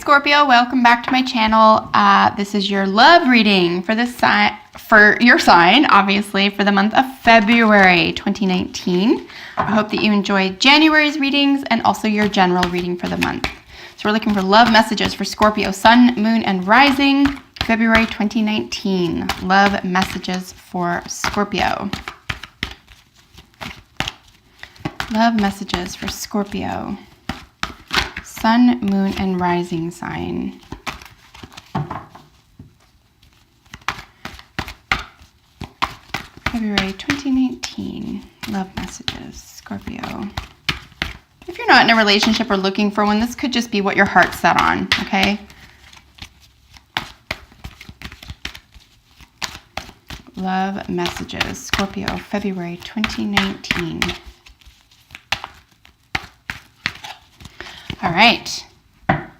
Scorpio, welcome back to my channel. This is your love reading for this sign, for your sign, obviously, for the month of February 2019. I hope that you enjoyed January's readings and also your general reading for the month. So we're looking for love messages for Scorpio, Sun, Moon, and Rising, February 2019. Love messages for Scorpio. Love messages for Scorpio. Sun, Moon, and Rising sign. February 2019. Love messages, Scorpio. If you're not in a relationship or looking for one, this could just be what your heart's set on, okay? Love messages, Scorpio, February 2019. All right,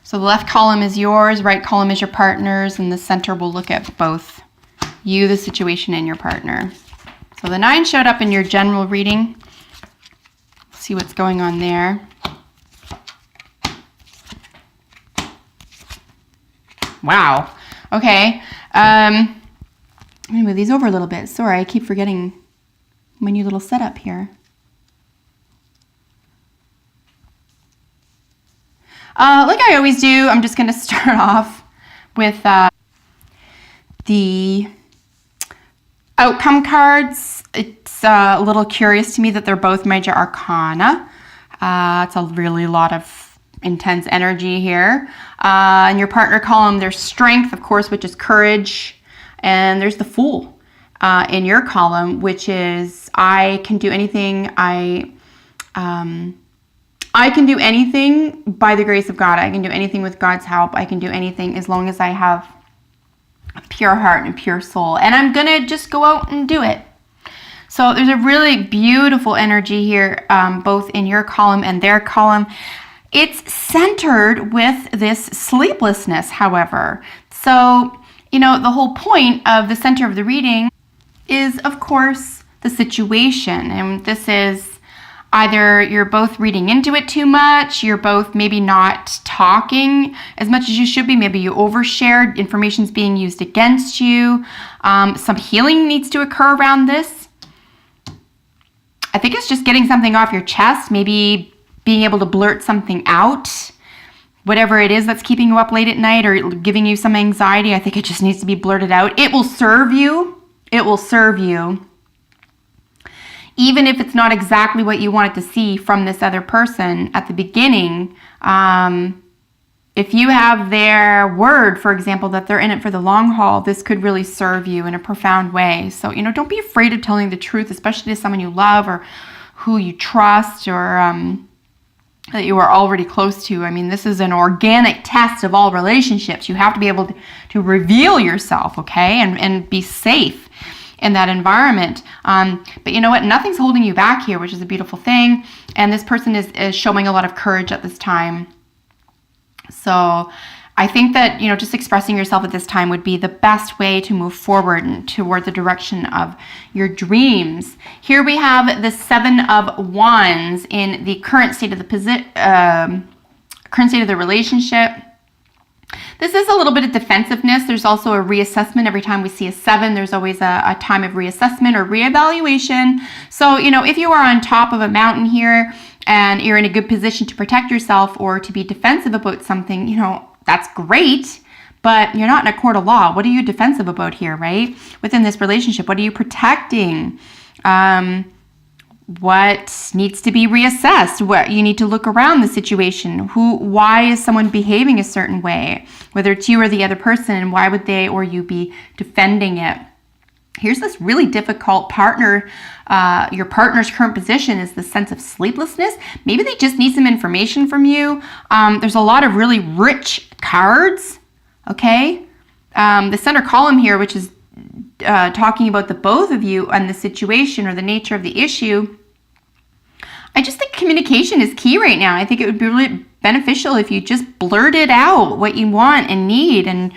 so the left column is yours, right column is your partner's, and the center will look at both you, the situation, and your partner. So the 9 showed up in your general reading. Let's see what's going on there. Wow, okay. I'm gonna move these over a little bit. Sorry, I keep forgetting my new little setup here. Like I always do, I'm just going to start off with the outcome cards. It's a little curious to me that they're both major arcana. It's a really lot of intense energy here. In your partner column, there's strength, of course, which is courage. And there's the Fool in your column, which is I can do anything. I can do anything by the grace of God. I can do anything with God's help. I can do anything as long as I have a pure heart and a pure soul. And I'm going to just go out and do it. So there's a really beautiful energy here, both in your column and their column. It's centered with this sleeplessness, however. So, you know, the whole point of the center of the reading is, of course, the situation. And this is either you're both reading into it too much, you're both maybe not talking as much as you should be, maybe you overshared, information's being used against you. Some healing needs to occur around this. I think it's just getting something off your chest, maybe being able to blurt something out. Whatever it is that's keeping you up late at night or giving you some anxiety, I think it just needs to be blurted out. It will serve you. It will serve you. Even if it's not exactly what you wanted to see from this other person at the beginning, if you have their word, for example, that they're in it for the long haul, this could really serve you in a profound way. So, you know, don't be afraid of telling the truth, especially to someone you love or who you trust or that you are already close to. I mean, this is an organic test of all relationships. You have to be able to reveal yourself, okay, and be safe in that environment. But you know what? Nothing's holding you back here, which is a beautiful thing. And this person is showing a lot of courage at this time. So I think that, you know, just expressing yourself at this time would be the best way to move forward and toward the direction of your dreams. Here we have the 7 of Wands in the current state of the current state of the relationship. This is a little bit of defensiveness. There's also a reassessment. Every time we see a 7, there's always a time of reassessment or reevaluation. So, you know, if you are on top of a mountain here and you're in a good position to protect yourself or to be defensive about something, you know, that's great, but you're not in a court of law. What are you defensive about here, right? Within this relationship, what are you protecting? What needs to be reassessed? What you need to look around the situation. Why is someone behaving a certain way? Whether it's you or the other person, and why would they or you be defending it? Here's this really difficult partner. Your partner's current position is the sense of sleeplessness. Maybe they just need some information from you. There's a lot of really rich cards, okay? The center column here, which is talking about the both of you and the situation or the nature of the issue. I just think communication is key right now. I think it would be really beneficial if you just blurted out what you want and need and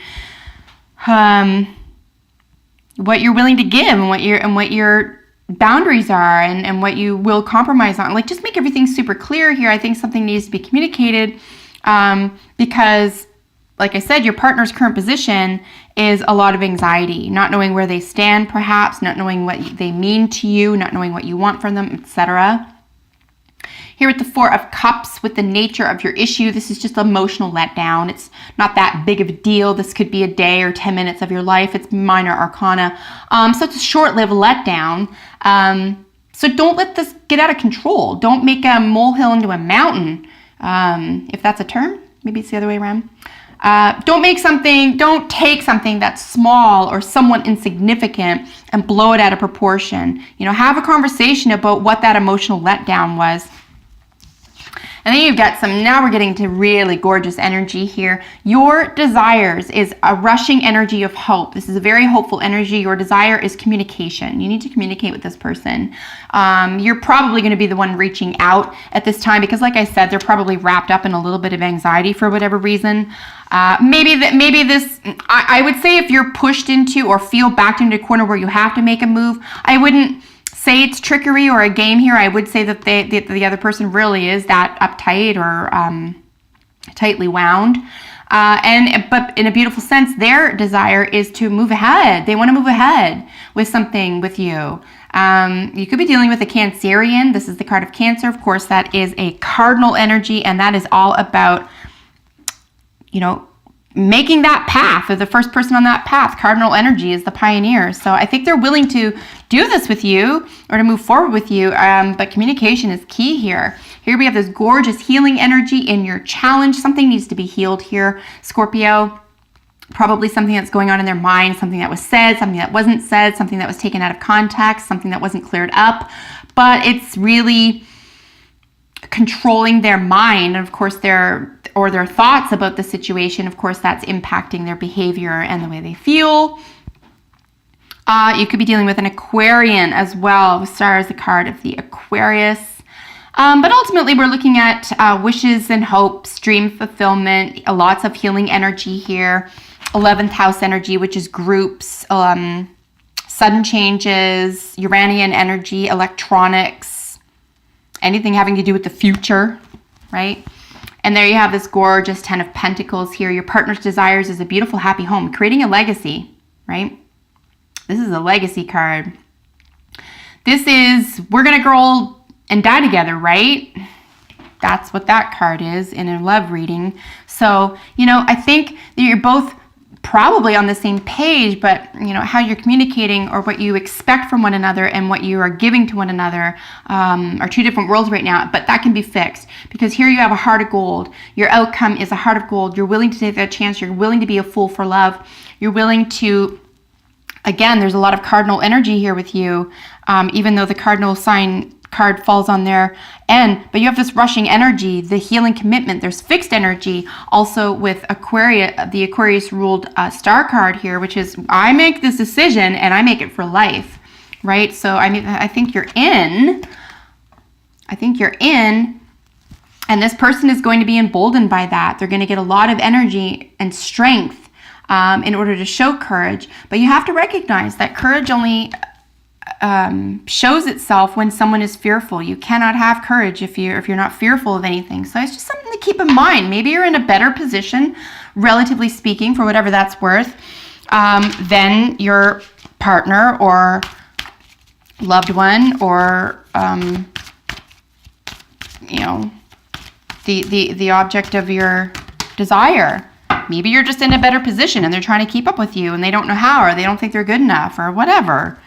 what you're willing to give and what your boundaries are and what you will compromise on. Like, just make everything super clear here. I think something needs to be communicated because like I said, your partner's current position is a lot of anxiety, not knowing where they stand, perhaps, not knowing what they mean to you, not knowing what you want from them, etc. Here with the Four of Cups, with the nature of your issue, this is just emotional letdown. It's not that big of a deal. This could be a day or 10 minutes of your life. It's minor arcana. So it's a short-lived letdown. So don't let this get out of control. Don't make a molehill into a mountain, if that's a term. Maybe it's the other way around. Don't take something that's small or somewhat insignificant and blow it out of proportion. You know, have a conversation about what that emotional letdown was. And then you've got now we're getting to really gorgeous energy here. Your desires is a rushing energy of hope. This is a very hopeful energy. Your desire is communication. You need to communicate with this person. You're probably going to be the one reaching out at this time because, like I said, they're probably wrapped up in a little bit of anxiety for whatever reason. Maybe this, I would say if you're pushed into or feel backed into a corner where you have to make a move, I wouldn't say it's trickery or a game here. I would say that the other person really is that uptight or tightly wound. But in a beautiful sense, their desire is to move ahead. They want to move ahead with something with you. You could be dealing with a Cancerian. This is the card of Cancer. Of course, that is a cardinal energy, and that is all about, you know, making that path, or the first person on that path. Cardinal energy is the pioneer. So I think they're willing to do this with you or to move forward with you. But communication is key here. Here we have this gorgeous healing energy in your challenge. Something needs to be healed here, Scorpio. Probably something that's going on in their mind, something that was said, something that wasn't said, something that was taken out of context, something that wasn't cleared up. But it's really controlling their mind, and of course their thoughts about the situation. Of course, that's impacting their behavior and the way they feel. You could be dealing with an Aquarian as well. The Star is the card of the Aquarius. But ultimately, we're looking at wishes and hopes, dream fulfillment, lots of healing energy here. 11th house energy, which is groups, sudden changes, Uranian energy, electronics, anything having to do with the future, right? And there you have this gorgeous 10 of Pentacles here. Your partner's desires is a beautiful, happy home, creating a legacy, right? This is a legacy card. This is, we're going to grow old and die together, right? That's what that card is in a love reading. So, you know, I think that you're both probably on the same page, but you know how you're communicating or what you expect from one another and what you are giving to one another are two different worlds right now. But that can be fixed because here you have a heart of gold. Your outcome is a heart of gold. You're willing to take that chance. You're willing to be a fool for love. You're willing to, again, there's a lot of cardinal energy here with you, even though the cardinal sign card falls on their end, but you have this rushing energy, the healing commitment. There's fixed energy also with Aquarius, the Aquarius ruled star card here, which is I make this decision and I make it for life, right? So I mean, I think you're in, and this person is going to be emboldened by that. They're going to get a lot of energy and strength in order to show courage, but you have to recognize that courage only shows itself when someone is fearful. You cannot have courage if you're not fearful of anything. So it's just something to keep in mind. Maybe you're in a better position, relatively speaking, for whatever that's worth, than your partner or loved one or you know, the object of your desire. Maybe you're just in a better position and they're trying to keep up with you and they don't know how, or they don't think they're good enough or whatever.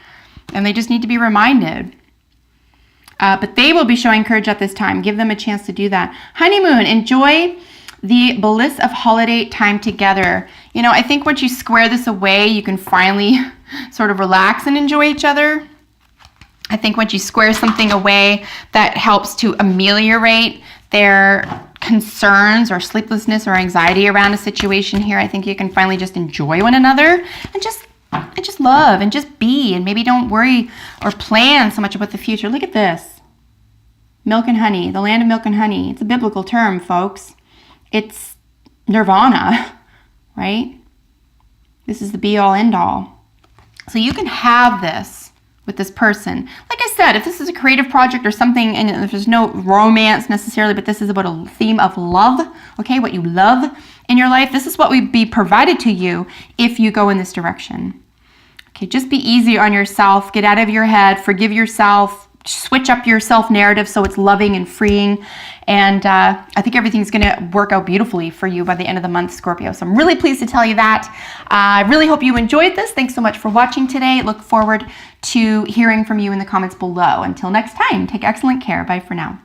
And they just need to be reminded. But they will be showing courage at this time. Give them a chance to do that. Honeymoon. Enjoy the bliss of holiday time together. You know, I think once you square this away, you can finally sort of relax and enjoy each other. I think once you square something away that helps to ameliorate their concerns or sleeplessness or anxiety around a situation here, I think you can finally just enjoy one another and just love and just be, and maybe don't worry or plan so much about the future. Look at this. Milk and honey, the land of milk and honey. It's a biblical term, folks. It's nirvana, right? This is the be all end all. So you can have this with this person. Like I said, if this is a creative project or something, and if there's no romance necessarily, but this is about a theme of love, okay, what you love in your life, this is what would be provided to you if you go in this direction. Okay, just be easy on yourself, get out of your head, forgive yourself, switch up your self-narrative so it's loving and freeing, and I think everything's going to work out beautifully for you by the end of the month, Scorpio. So I'm really pleased to tell you that. I really hope you enjoyed this. Thanks so much for watching today. Look forward to hearing from you in the comments below. Until next time, take excellent care. Bye for now.